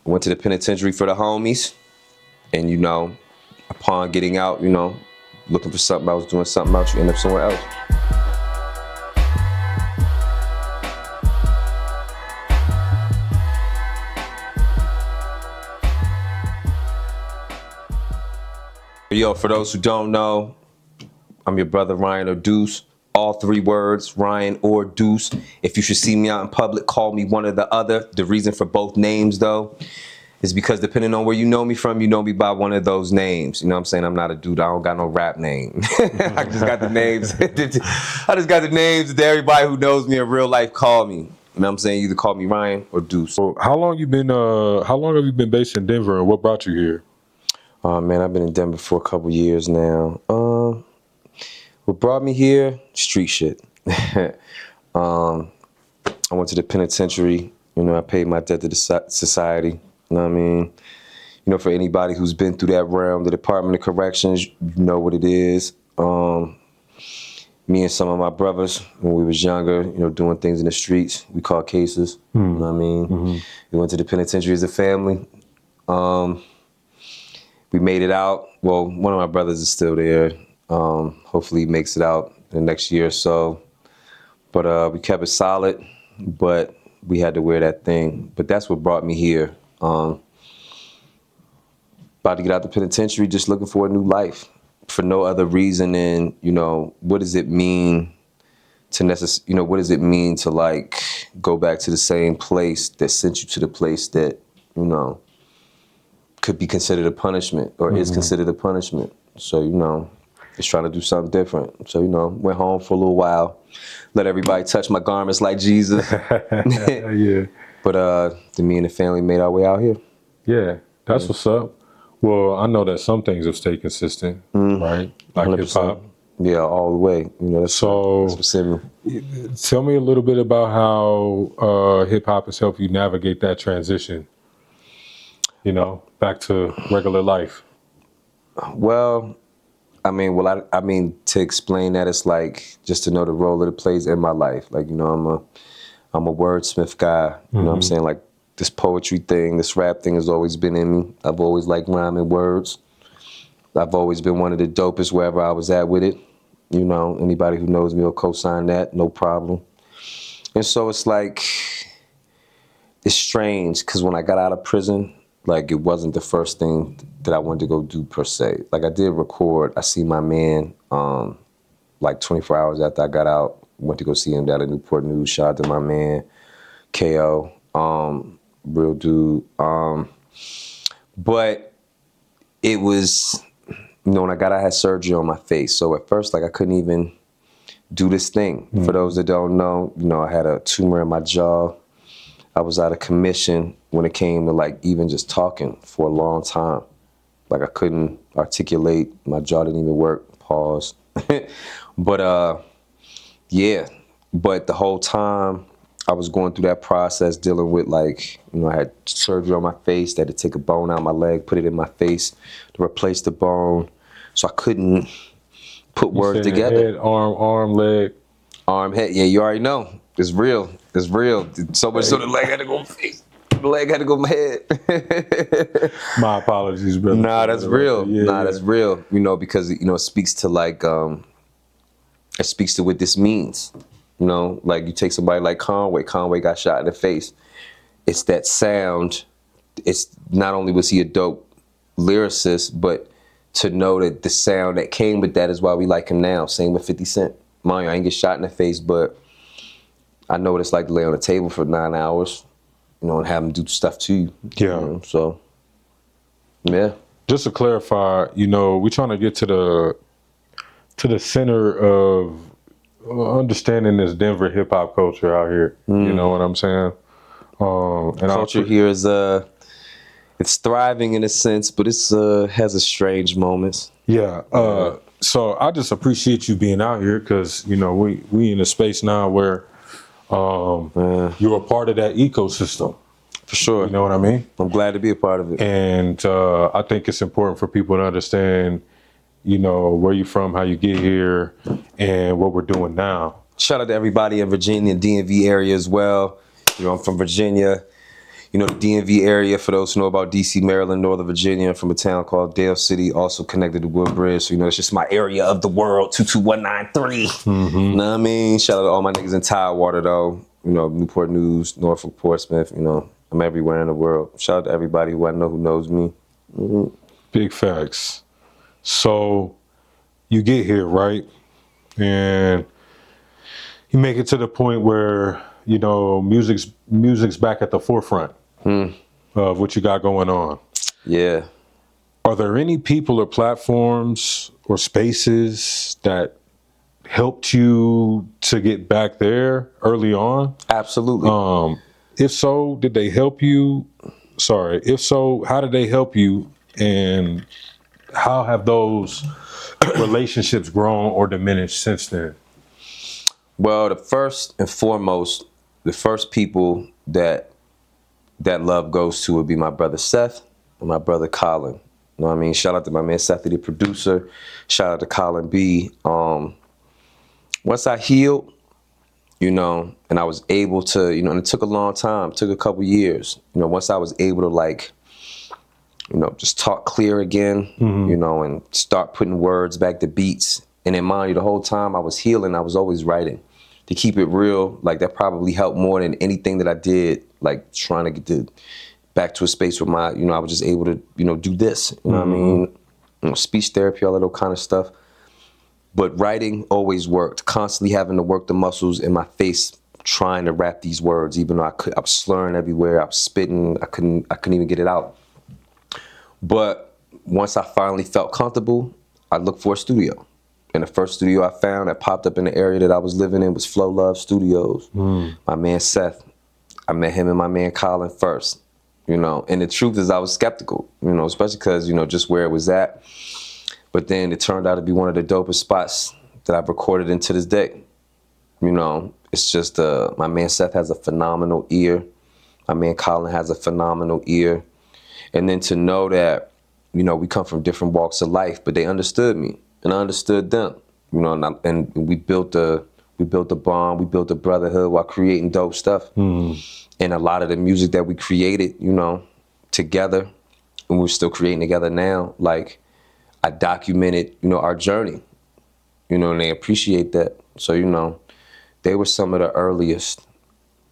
went to the penitentiary for the homies, and you know, upon getting out, you know, looking for something else, doing something else, you end up somewhere else. Yo, for those who don't know, I'm your brother Ryan or Duece. All 3 words, Ryan or Duece. If you should see me out in public, call me one or the other. The reason for both names, though, is because depending on where you know me from, you know me by one of those names. You know what I'm saying? I'm not a dude. I don't got no rap name. I just got the names. I just got the names that everybody who knows me in real life call me. You know what I'm saying? Either call me Ryan or Duece. So how long have you been based in Denver, and what brought you here? Man, I've been in Denver for a couple years now. What brought me here? Street shit. I went to the penitentiary. You know, I paid my debt to the society. You know what I mean? You know, for anybody who's been through that realm, the Department of Corrections, you know what it is. Me and some of my brothers, when we was younger, you know, doing things in the streets, we caught cases. You know what I mean? We went to the penitentiary as a family. We made it out. Well, one of my brothers is still there. Hopefully he makes it out in the next year or so. But we kept it solid, but we had to wear that thing. But that's what brought me here. About to get out the penitentiary, just looking for a new life for no other reason than, you know, what does it mean to what does it mean to like go back to the same place that sent you to the place that, you know, could be considered a punishment or is considered a punishment. So, you know, just trying to do something different. So, you know, went home for a little while, let everybody touch my garments like Jesus. Yeah. But then me and the family made our way out here. Yeah, that's what's up. Well, I know that some things have stayed consistent, right? Like 100%. hip hop. Yeah, all the way. You know, that's what's in me. Tell me a little bit about how hip hop has helped you navigate that transition, you know, back to regular life. Well, I mean, to explain that, it's like just to know the role that it plays in my life. Like, you know, I'm a wordsmith guy. You know what I'm saying? Like, this poetry thing, this rap thing has always been in me. I've always liked rhyming words. I've always been one of the dopest wherever I was at with it. You know, anybody who knows me will co-sign that, no problem. And so it's like, it's strange, because when I got out of prison, like, it wasn't the first thing that I wanted to go do per se. Like, I did record. I see my man like 24 hours after I got out. Went to go see him down at Newport News. Shout out to my man, KO. Real dude. But it was, you know, when I got out, I had surgery on my face. So at first, like, I couldn't even do this thing. For those that don't know, you know, I had a tumor in my jaw. I was out of commission when it came to like even just talking for a long time. Like, I couldn't articulate, my jaw didn't even work, pause. But yeah, but the whole time I was going through that process, dealing with, like, you know, I had surgery on my face, they had to take a bone out of my leg, put it in my face to replace the bone. So I couldn't put words together. Head, arm, leg. Arm, head, yeah, you already know. It's real. It's real. So much so the leg had to go face. The leg had to go my head. My apologies, brother. Nah, that's real. Yeah, nah, that's real. You know, because, you know, it speaks to like, it speaks to what this means. You know, like, you take somebody like Conway. Conway got shot in the face. It's that sound. It's not only was he a dope lyricist, but to know that the sound that came with that is why we like him now. Same with 50 Cent. Mind you, I ain't get shot in the face, but I know what it's like to lay on a table for 9 hours, you know, and have them do stuff to you. Yeah. You know, so, yeah. Just to clarify, you know, we're trying to get to the center of understanding this Denver hip hop culture out here. You know what I'm saying? And culture here is it's thriving in a sense, but it's has its strange moments. Yeah. So I just appreciate you being out here, because, you know, we in a space now where you're a part of that ecosystem. For sure. You know what I mean? I'm glad to be a part of it. And I think it's important for people to understand, you know, where you're from, how you get here, and what we're doing now. Shout out to everybody in Virginia, DMV area as well. You know, I'm from Virginia. You know, the DMV area, for those who know about DC, Maryland, Northern Virginia, from a town called Dale City, also connected to Woodbridge. So, you know, it's just my area of the world, 22193. You know what I mean? Shout out to all my niggas in Tidewater, though. You know, Newport News, Norfolk, Portsmouth, you know, I'm everywhere in the world. Shout out to everybody who I know who knows me. Big facts. So you get here, right? And you make it to the point where, you know, music's back at the forefront of what you got going on. Yeah. Are there any people or platforms or spaces that helped you to get back there early on? Absolutely. If so, did they help you? Sorry. If so, how did they help you? And how have those relationships grown or diminished since then? Well, the first and foremost, the first people that love goes to would be my brother Seth and my brother Colin. You know what I mean? Shout out to my man Seth, the producer. Shout out to Colin B. Once I healed, you know, and I was able to, you know, and it took a long time, took a couple years. You know, once I was able to, like, you know, just talk clear again, you know, and start putting words back to beats. And then mind you, the whole time I was healing, I was always writing. To keep it real, like that probably helped more than anything that I did, like trying to get back to a space where my, you know, I was just able to, you know, do this, you know what I mean? You know, speech therapy, all that little kind of stuff. But writing always worked, constantly having to work the muscles in my face, trying to rap these words, even though I was slurring everywhere, I was spitting, I couldn't even get it out. But once I finally felt comfortable, I looked for a studio. And the first studio I found that popped up in the area that I was living in was Flow Love Studios. My man Seth, I met him and my man Colin first, you know. And the truth is I was skeptical, you know, especially because, you know, just where it was at. But then it turned out to be one of the dopest spots that I've recorded in to this day. You know, it's just, my man Seth has a phenomenal ear. My man Colin has a phenomenal ear. And then to know that, you know, we come from different walks of life, but they understood me and I understood them, you know, and we built a bond, we built a brotherhood while creating dope stuff. And a lot of the music that we created, you know, together, and we're still creating together now, like I documented, you know, our journey, you know, and they appreciate that. So, you know, they were some of the earliest.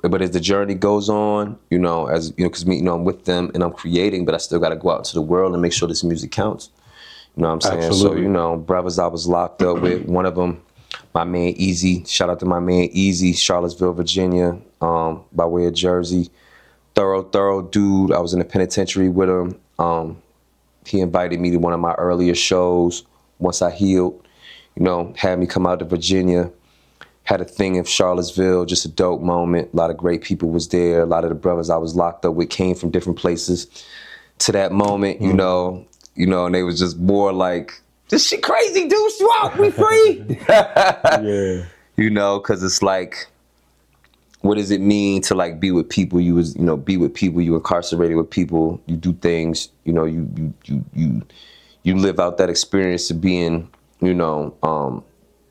But as the journey goes on, you know, as you know, because me, you know, I'm with them and I'm creating, but I still got to go out into the world and make sure this music counts. You know what I'm saying? Absolutely. So, you know, brothers I was locked up with, one of them, my man Easy. Shout out to my man Easy, Charlottesville, Virginia, by way of Jersey. Thorough dude. I was in the penitentiary with him. He invited me to one of my earlier shows once I healed. You know, had me come out to Virginia. Had a thing in Charlottesville, just a dope moment. A lot of great people was there. A lot of the brothers I was locked up with came from different places to that moment, you know, and they was just more like, this shit crazy, dude, you out, we free. Yeah. You know, cause it's like, what does it mean to like be with people? You be with people, you incarcerated with people, you do things, you know, you live out that experience of being, you know,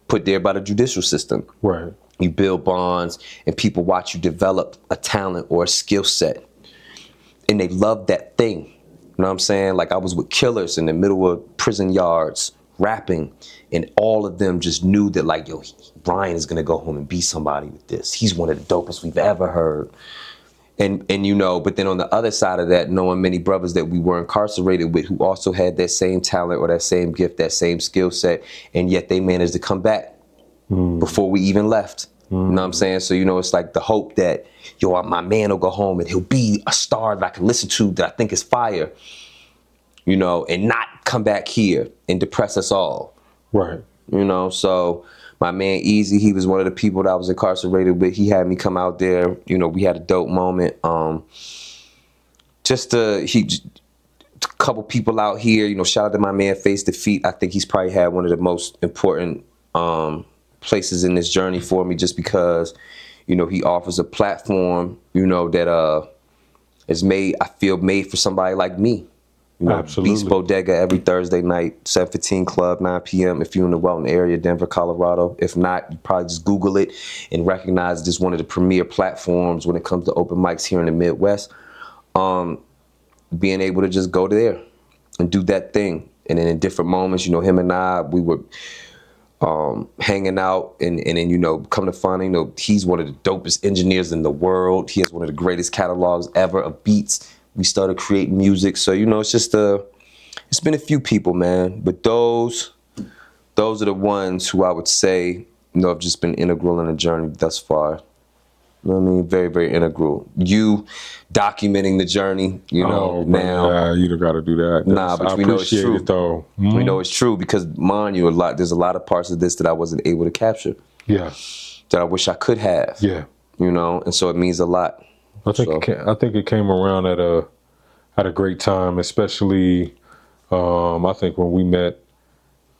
put there by the judicial system. Right. You build bonds and people watch you develop a talent or a skill set. And they love that thing. You know what I'm saying? Like I was with killers in the middle of prison yards rapping, and all of them just knew that like, yo, Brian is gonna go home and be somebody with this. He's one of the dopest we've ever heard. And you know, but then on the other side of that, knowing many brothers that we were incarcerated with who also had that same talent or that same gift, that same skill set, and yet they managed to come back before we even left. You know what I'm saying? So, you know, it's like the hope that, yo, my man will go home and he'll be a star that I can listen to that I think is fire, you know, and not come back here and depress us all. Right. You know, so my man Easy, he was one of the people that I was incarcerated with. He had me come out there. You know, we had a dope moment. A couple people out here, you know, shout out to my man Face Defeat. I think he's probably had one of the most important places in this journey for me, just because, you know, he offers a platform, you know, that is made for somebody like me. You know, Absolutely. Beast Bodega every Thursday night, 715 Club, 9 p.m. if you're in the Welton area, Denver, Colorado. If not, you probably just Google it and recognize it as one of the premier platforms when it comes to open mics here in the Midwest. being able to just go there and do that thing. And then in different moments, you know, him and I, we were hanging out, and then, you know, come to find, you know, he's one of the dopest engineers in the world. He has one of the greatest catalogs ever of beats. We started creating music. So, you know, it's been a few people, man. But those are the ones who I would say, you know, have just been integral in the journey thus far. You know what I mean? Very, very integral. You documenting the journey, you know, now. Yeah, you don't got to do that. Nah, but we know it's true. Though. We know it's true because, mind you, there's a lot of parts of this that I wasn't able to capture. Yeah. That I wish I could have. Yeah. You know, and so it means a lot. I think it came around at a great time, especially I think when we met,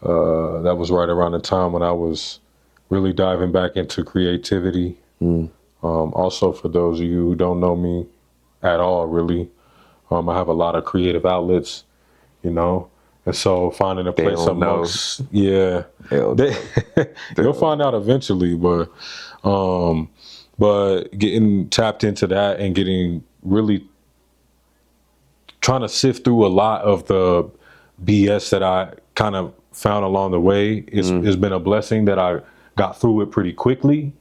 that was right around the time when I was really diving back into creativity. Also, for those of you who don't know me at all, really, I have a lot of creative outlets, you know, and so finding a place amongst, they'll find out eventually, but getting tapped into that and getting really trying to sift through a lot of the BS that I kind of found along the way has been a blessing that I got through it pretty quickly.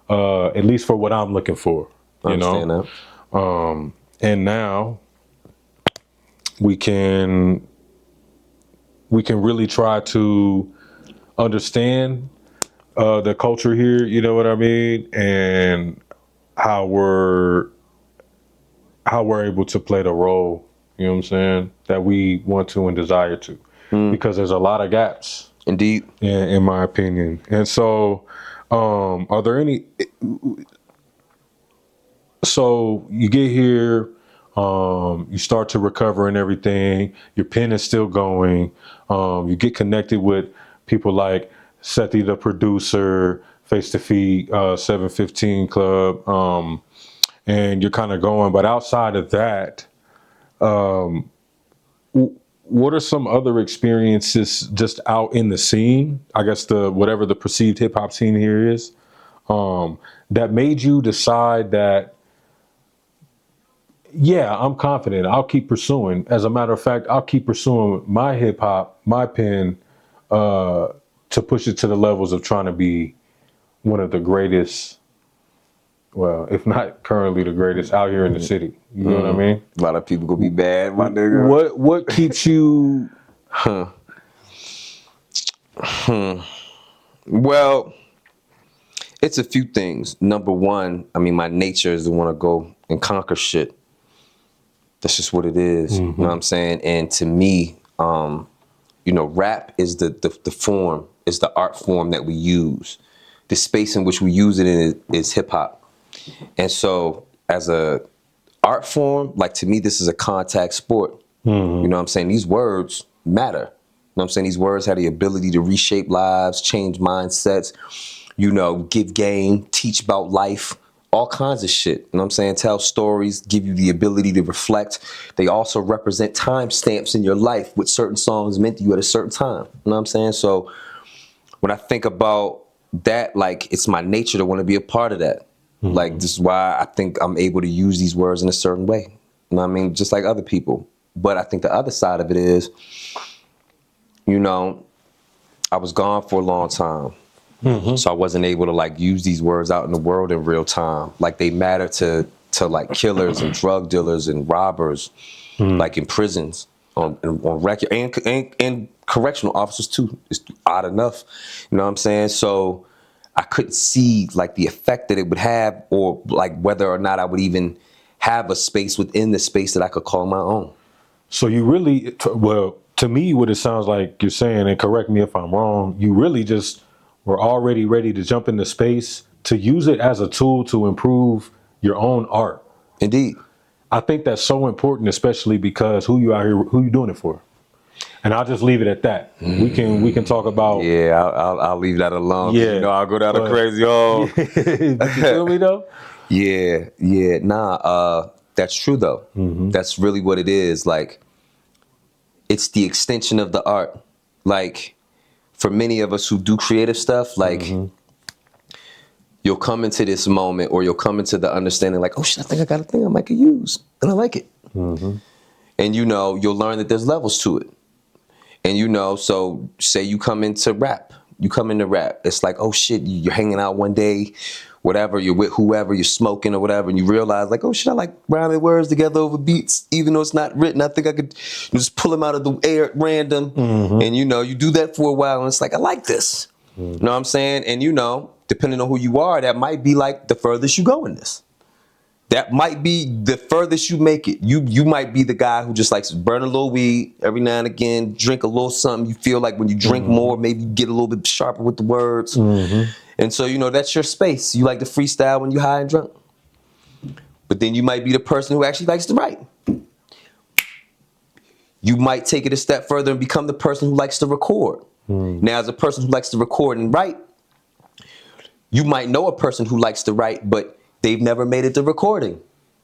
At least for what I'm looking for, you know. That. And now we can really try to understand the culture here, you know what I mean, and how we're able to play the role, you know what I'm saying, that we want to and desire to, because there's a lot of gaps, indeed, in my opinion, and so. Are there any? So you get here, you start to recover and everything. Your pen is still going. You get connected with people like Sethi, the producer, Face to Feet, 715 Club, and you're kind of going. But outside of that, what are some other experiences just out in the scene? I guess whatever the perceived hip hop scene here is, that made you decide that, yeah, I'm confident. I'll keep pursuing. As a matter of fact, I'll keep pursuing my hip hop, my pen, to push it to the levels of trying to be one of the greatest. Well, if not currently the greatest out here in the city. You know what I mean? A lot of people gonna be bad, my nigga. What keeps you? Well, it's a few things. Number one, I mean, my nature is to want to go and conquer shit. That's just what it is. You know what I'm saying? And to me, you know, rap is the form, is the art form that we use. The space in which we use it in is hip hop. And so as a art form, like, to me, this is a contact sport. You know what I'm saying? These words matter. You know what I'm saying? These words have the ability to reshape lives, change mindsets, you know, give game, teach about life, all kinds of shit. You know what I'm saying? Tell stories, give you the ability to reflect. They also represent timestamps in your life, what certain songs meant to you at a certain time. You know what I'm saying? So when I think about that, like, it's my nature to want to be a part of that. Like, this is why I think I'm able to use these words in a certain way. You know what I mean? Just like other people. But I think the other side of it is, you know, I was gone for a long time. So I wasn't able to, like, use these words out in the world in real time. Like, they matter to like killers and drug dealers and robbers, like in prisons, on record, and correctional officers too. It's odd enough. You know what I'm saying? So I couldn't see, like, the effect that it would have, or like whether or not I would even have a space within the space that I could call my own. So you really, well, to me, what it sounds like you're saying, and correct me if I'm wrong, you really just were already ready to jump into space to use it as a tool to improve your own art. Indeed. I think that's so important, especially because who you doing it for? And I'll just leave it at that. We can talk about. Yeah, I'll leave that alone. Yeah, you know, I'll go down a crazy hole. You feel me though? Yeah. Nah, that's true though. That's really what it is. Like, it's the extension of the art. Like, for many of us who do creative stuff, like, you'll come into this moment, or you'll come into the understanding, like, oh shit, I think I got a thing I might could use, and I like it. And you'll learn that there's levels to it. And so say you come into rap. It's like, oh shit, you're hanging out one day, whatever, you're with whoever, you're smoking or whatever, and you realize like, oh shit, I like rhyming words together over beats, even though it's not written. I think I could just pull them out of the air at random. And you do that for a while, and it's like, I like this. You know what I'm saying? And depending on who you are, that might be like the furthest you go in this. That might be the furthest you make it. You might be the guy who just likes to burn a little weed every now and again, drink a little something. You feel like when you drink more, maybe you get a little bit sharper with the words. And so, that's your space. You like to freestyle when you're high and drunk. But then you might be the person who actually likes to write. You might take it a step further and become the person who likes to record. Now, as a person who likes to record and write, you might know a person who likes to write, but they've never made it to recording.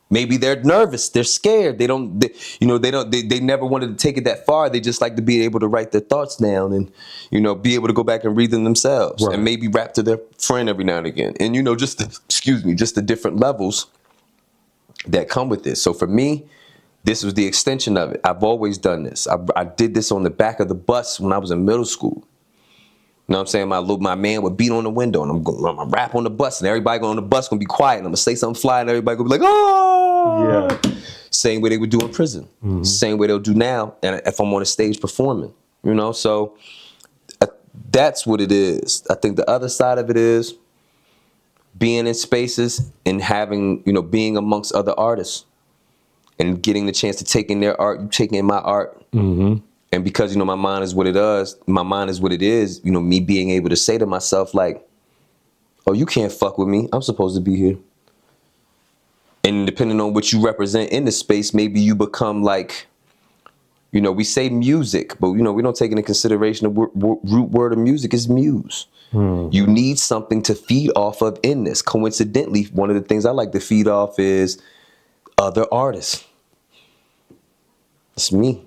Maybe they're nervous, they're scared. They never wanted to take it that far. They just like to be able to write their thoughts down and, be able to go back and read them themselves, right, and maybe rap to their friend every now and again. And, just the different levels that come with this. So for me, this was the extension of it. I've always done this. I did this on the back of the bus when I was in middle school. You know what I'm saying? My man would beat on the window, and I'm gonna rap on the bus, and everybody on the bus gonna be quiet, and I'm gonna say something fly, and everybody gonna be like, oh! Yeah. Same way they would do in prison. Same way they'll do now, and if I'm on a stage performing, So that's what it is. I think the other side of it is being in spaces and having, being amongst other artists and getting the chance to take in their art, taking in my art. And because, my mind is what it is, me being able to say to myself, like, oh, you can't fuck with me. I'm supposed to be here. And depending on what you represent in the space, maybe you become like, we say music, but, we don't take into consideration the root word of music is muse. You need something to feed off of in this. Coincidentally, one of the things I like to feed off is other artists. It's me,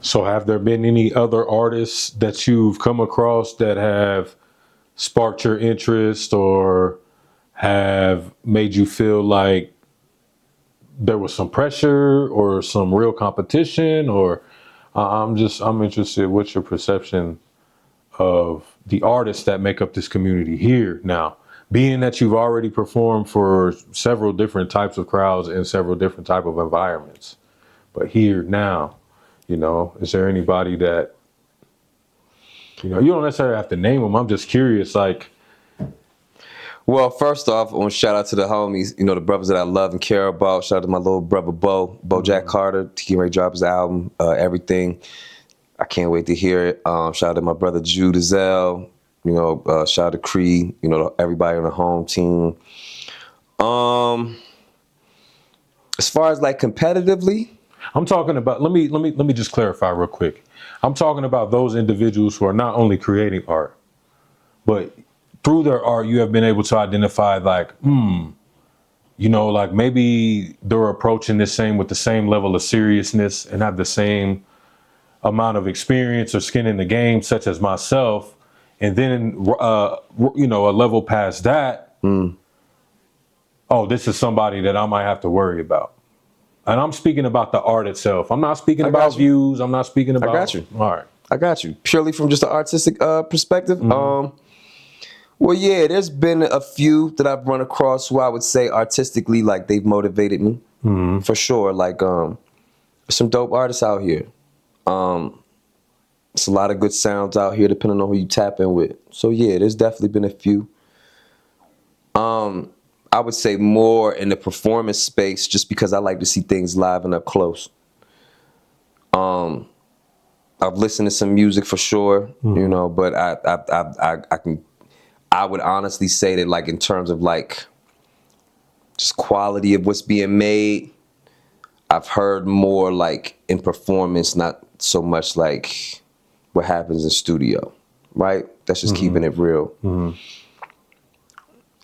So have there been any other artists that you've come across that have sparked your interest or have made you feel like there was some pressure or some real competition? Or I'm interested, what's your perception of the artists that make up this community here now? Being that you've already performed for several different types of crowds in several different type of environments, but here now, is there anybody that, you don't necessarily have to name them. I'm just curious, like. Well, first off, I want to shout out to the homies, the brothers that I love and care about. Shout out to my little brother, Bo Jack Carter. He ready to drop his album, Everything. I can't wait to hear it. Shout out to my brother, Jude Azell. Shout out to Creed, everybody on the home team. As far as like competitively, I'm talking about, let me just clarify real quick. I'm talking about those individuals who are not only creating art, but through their art, you have been able to identify like, like maybe they're approaching this with the same level of seriousness and have the same amount of experience or skin in the game, such as myself. And then, a level past that, oh, this is somebody that I might have to worry about. And I'm speaking about the art itself. I'm not speaking about views. I'm not speaking about. I got you. All right. I got you. Purely from just an artistic perspective. Well, yeah, there's been a few that I've run across who I would say artistically, like they've motivated me for sure. Like some dope artists out here. It's a lot of good sounds out here, depending on who you tap in with. So yeah, there's definitely been a few. I would say more in the performance space, just because I like to see things live and up close. I've listened to some music for sure, but I would honestly say that, like, in terms of like just quality of what's being made, I've heard more like in performance, not so much like what happens in studio, right? That's just keeping it real.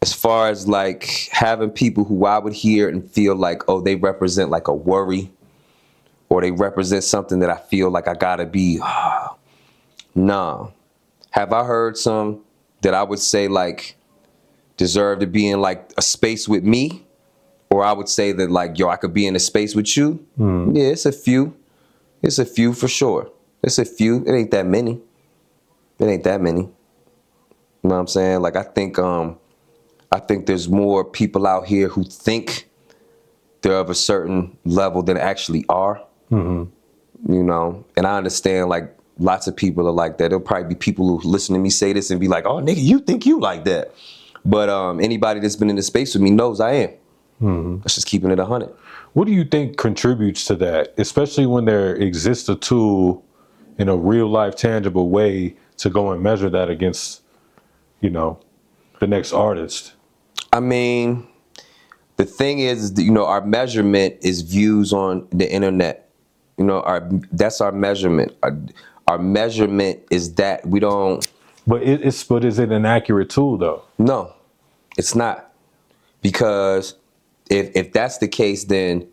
As far as like having people who I would hear and feel like, oh, they represent like a worry, or they represent something that I feel like I gotta be, nah. Have I heard some that I would say like deserve to be in like a space with me, or I would say that like, yo, I could be in a space with you. Yeah, it's a few. It's a few for sure. It's a few. It ain't that many. It ain't that many. You know what I'm saying? Like, I think there's more people out here who think they're of a certain level than actually are. You know, and I understand like lots of people are like that. There'll probably be people who listen to me say this and be like, oh, nigga, you think you like that. But anybody that's been in the space with me knows I am. That's just keeping it 100. What do you think contributes to that, especially when there exists a tool in a real life, tangible way to go and measure that against, you know, the next artist? I mean, the thing is, you know, our measurement is views on the internet. You know, that's our measurement. Our measurement is that we don't. But is it an accurate tool though? No, it's not. Because if that's the case, then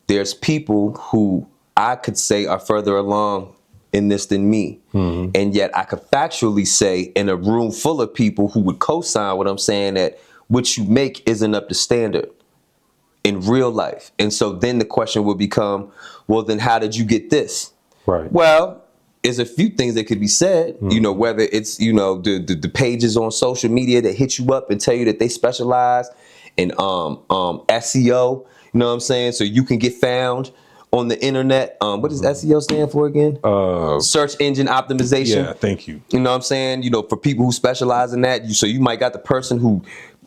there's people who I could say are further along in this than me. And yet I could factually say in a room full of people who would co-sign what I'm saying, that what you make isn't up to standard in real life. And so then the question will become, well, then how did you get this? Right. Well, there's a few things that could be said, you know, whether it's, you know, the pages on social media that hit you up and tell you that they specialize in SEO, you know what I'm saying? So you can get found on the internet. What does SEO stand for again? Search engine optimization. Yeah, thank you. You know what I'm saying? You know, for people who specialize in that, so you might got the person who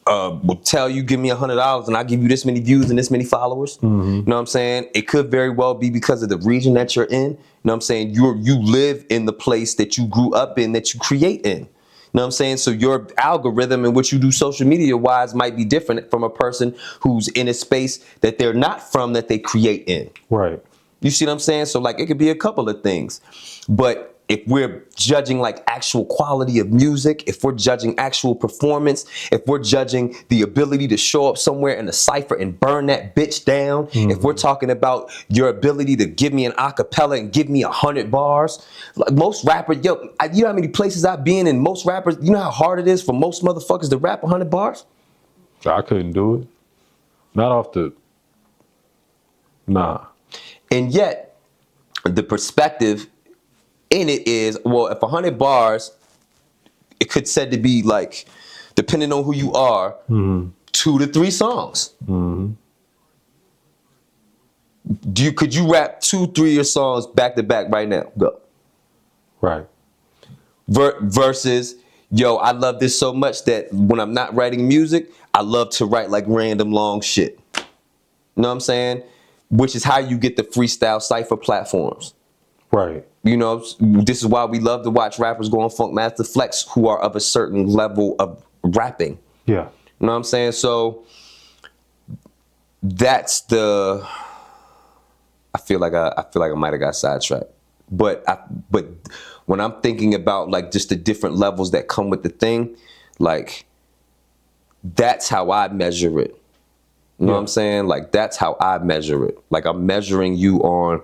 will tell you, give me $100 and I'll give you this many views and this many followers. You know what I'm saying? It could very well be because of the region that you're in. You know what I'm saying? You live in the place that you grew up in, that you create in. You know what I'm saying? So your algorithm and what you do social media wise might be different from a person who's in a space that they're not from, that they create in. Right. You see what I'm saying? So like, it could be a couple of things. But if we're judging like actual quality of music, if we're judging actual performance, if we're judging the ability to show up somewhere in a cypher and burn that bitch down, if we're talking about your ability to give me an acapella and give me 100 bars, like most rappers, you know how many places I've been in, most rappers, you know how hard it is for most motherfuckers to rap 100 bars? I couldn't do it. Not off the, nah. And yet, the perspective in it is, well, if 100 bars, it could said to be like, depending on who you are, 2 to 3 songs. Could you rap 2, 3 of your songs back to back right now? Go. Right. Versus, yo, I love this so much that when I'm not writing music, I love to write like random long shit. You know what I'm saying? Which is how you get the freestyle cypher platforms. Right. You know, this is why we love to watch rappers go on Funkmaster Flex who are of a certain level of rapping. Yeah. You know what I'm saying? So that's the. I feel like I might have got sidetracked, but when I'm thinking about like just the different levels that come with the thing, like that's how I measure it. You know what I'm saying? Like, that's how I measure it. Like, I'm measuring you on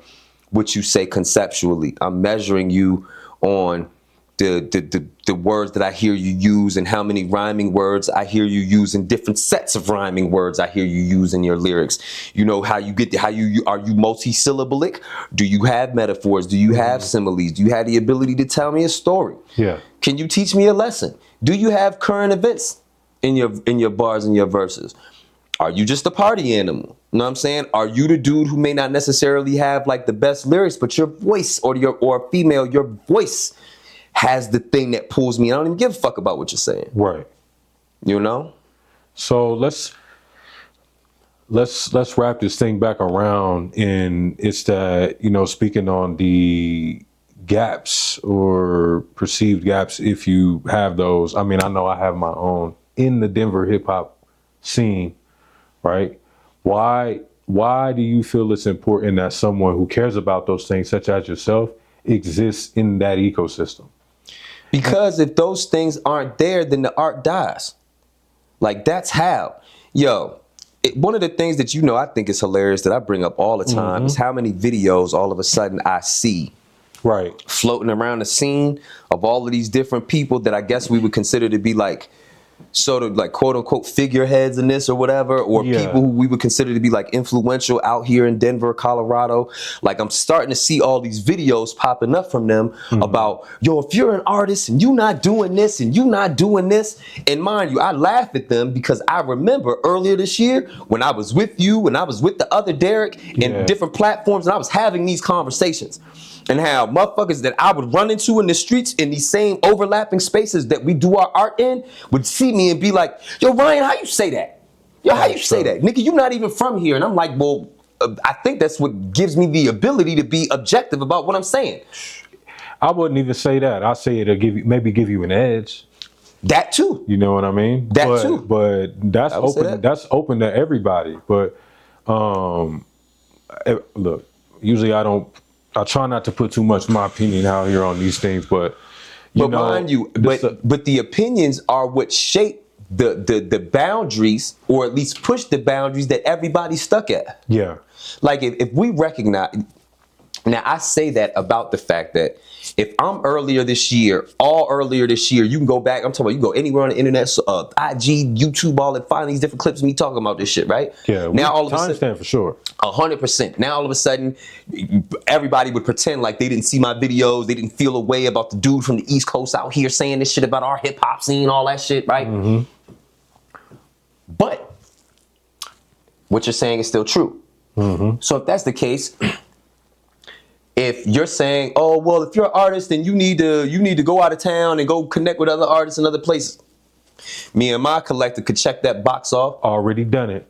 what you say conceptually. I'm measuring you on the words that I hear you use and how many rhyming words I hear you use and different sets of rhyming words I hear you use in your lyrics. You know, how you get, are you multisyllabic? Do you have metaphors? Do you have similes? Do you have the ability to tell me a story? Yeah. Can you teach me a lesson? Do you have current events in your bars and your verses? Are you just a party animal? You know what I'm saying? Are you the dude who may not necessarily have like the best lyrics, but your voice, or a female, your voice has the thing that pulls me. I don't even give a fuck about what you're saying. Right. You know? So let's wrap this thing back around, and it's that, you know, speaking on the gaps or perceived gaps, if you have those. I mean, I know I have my own in the Denver hip hop scene. Right? Why do you feel it's important that someone who cares about those things, such as yourself, exists in that ecosystem? Because if those things aren't there, then the art dies. Like, that's how. Yo, one of the things that, you know, I think is hilarious that I bring up all the time is how many videos all of a sudden I see floating around the scene of all of these different people that I guess we would consider to be like sort of like quote unquote figureheads in this or whatever, or people who we would consider to be like influential out here in Denver, Colorado. Like I'm starting to see all these videos popping up from them about, yo, if you're an artist and you not doing this and you not doing this, and mind you, I laugh at them because I remember earlier this year when I was with you, and I was with the other Derek and different platforms, and I was having these conversations. And how motherfuckers that I would run into in the streets in these same overlapping spaces that we do our art in would see me and be like, yo, Ryan, how you say that? Yo, how you say that? Nigga, you not even from here. And I'm like, well, I think that's what gives me the ability to be objective about what I'm saying. I wouldn't even say that. I say it'll give you an edge. That too. You know what I mean? That too. But that's open. That. That's open to everybody. But look, usually I try not to put too much of my opinion out here on these things, but mind you, but the opinions are what shape the boundaries, or at least push the boundaries that everybody's stuck at. Yeah. Like if we recognize, now I say that about the fact that if I'm all earlier this year, you can go back, I'm talking about, you can go anywhere on the internet, IG, YouTube, all that, find these different clips of me talking about this shit, right? Yeah, now all of a sudden, timestamp for sure. 100%. Now all of a sudden, everybody would pretend like they didn't see my videos, they didn't feel a way about the dude from the East Coast out here saying this shit about our hip hop scene, all that shit, right? But what you're saying is still true. So if that's the case, if you're saying, oh, well, if you're an artist, then you need to go out of town and go connect with other artists in other places. Me and my collector could check that box off. Already done it.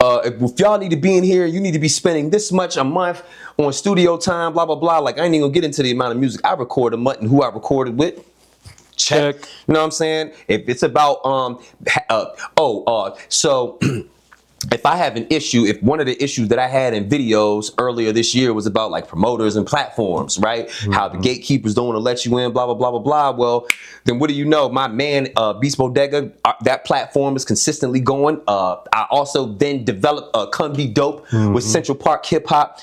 If y'all need to be in here, you need to be spending this much a month on studio time, blah, blah, blah. Like, I ain't even gonna get into the amount of music I record a month and who I recorded with. Check. You know what I'm saying? If it's about, so if I have an issue, if one of the issues that I had in videos earlier this year was about like promoters and platforms, right? How the gatekeepers don't want to let you in, blah, blah, blah, blah, blah. Well, then what do you know? My man, Beast Bodega, that platform is consistently going. I also then developed Come Be Dope with Central Park Hip Hop.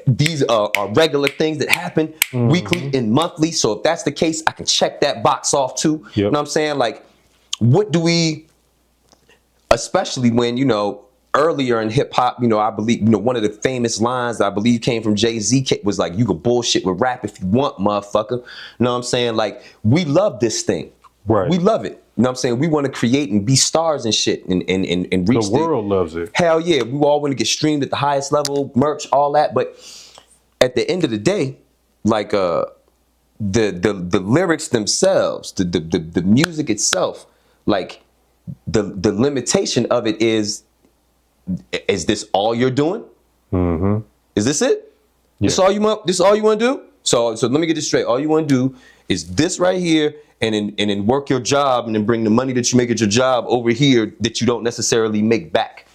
These are regular things that happen weekly and monthly. So if that's the case, I can check that box off too. You know what I'm saying? Like, what do we, especially when, earlier in hip hop, I believe, one of the famous lines that I believe came from Jay-Z was like, you can bullshit with rap if you want, motherfucker. You know what I'm saying? Like, we love this thing. Right. We love it. You know what I'm saying? We want to create and be stars and shit and reach the world loves it. Hell yeah. We all want to get streamed at the highest level, merch, all that. But at the end of the day, like the lyrics themselves, the music itself, like the limitation of it is this all you're doing? Is this it? Yeah. This all you want to do? So let me get this straight. All you want to do is this right here, and then work your job, and then bring the money that you make at your job over here that you don't necessarily make back.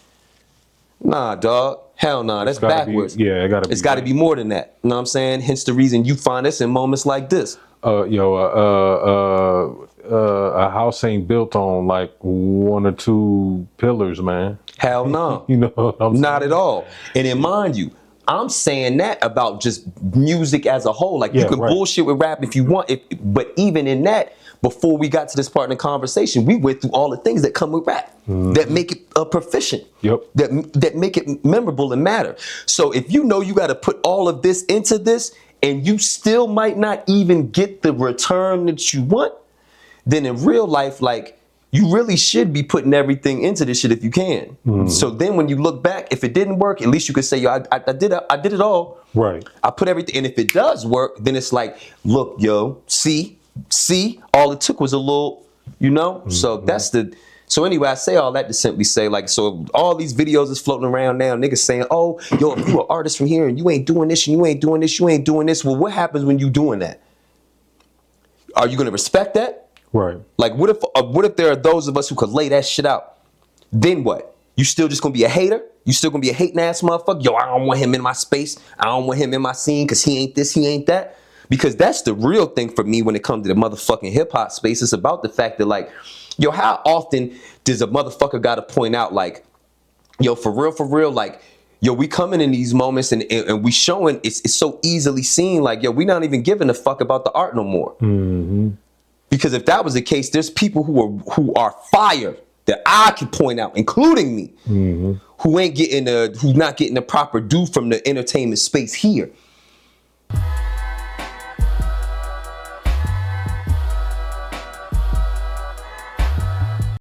Nah, dog. Hell nah. That's backwards. It's got to be more than that. You know what I'm saying? Hence the reason you find us in moments like this. A house ain't built on like one or two pillars, man. Hell no. You know what I'm saying? Not at all. And then mind you, I'm saying that about just music as a whole. Like, you can bullshit with rap if you want, but even in that, before we got to this part in the conversation, we went through all the things that come with rap that make it proficient, that make it memorable and matter. So if you know you got to put all of this into this, and you still might not even get the return that you want, then in real life, like, you really should be putting everything into this shit if you can. So then when you look back, if it didn't work, at least you could say, yo, I did it all. Right. I put everything, and if it does work, then it's like, look, yo, see, all it took was a little, So that's so anyway, I say all that to simply say, like, so all these videos is floating around now, niggas saying, oh, yo, if you an artist from here and you ain't doing this and you ain't doing this, you ain't doing this. Well, what happens when you doing that? Are you gonna respect that? Right. Like, what if there are those of us who could lay that shit out? Then what? You still just gonna be a hater? You still gonna be a hating ass motherfucker? Yo, I don't want him in my space. I don't want him in my scene because he ain't this, he ain't that. Because that's the real thing for me when it comes to the motherfucking hip hop space. It's about the fact that, like, yo, how often does a motherfucker gotta point out, like, yo, for real, like, yo, we coming in these moments and we showing it's so easily seen, like, yo, we not even giving a fuck about the art no more. Because if that was the case, there's people who are fire that I could point out, including me, who ain't getting who's not getting the proper due from the entertainment space here.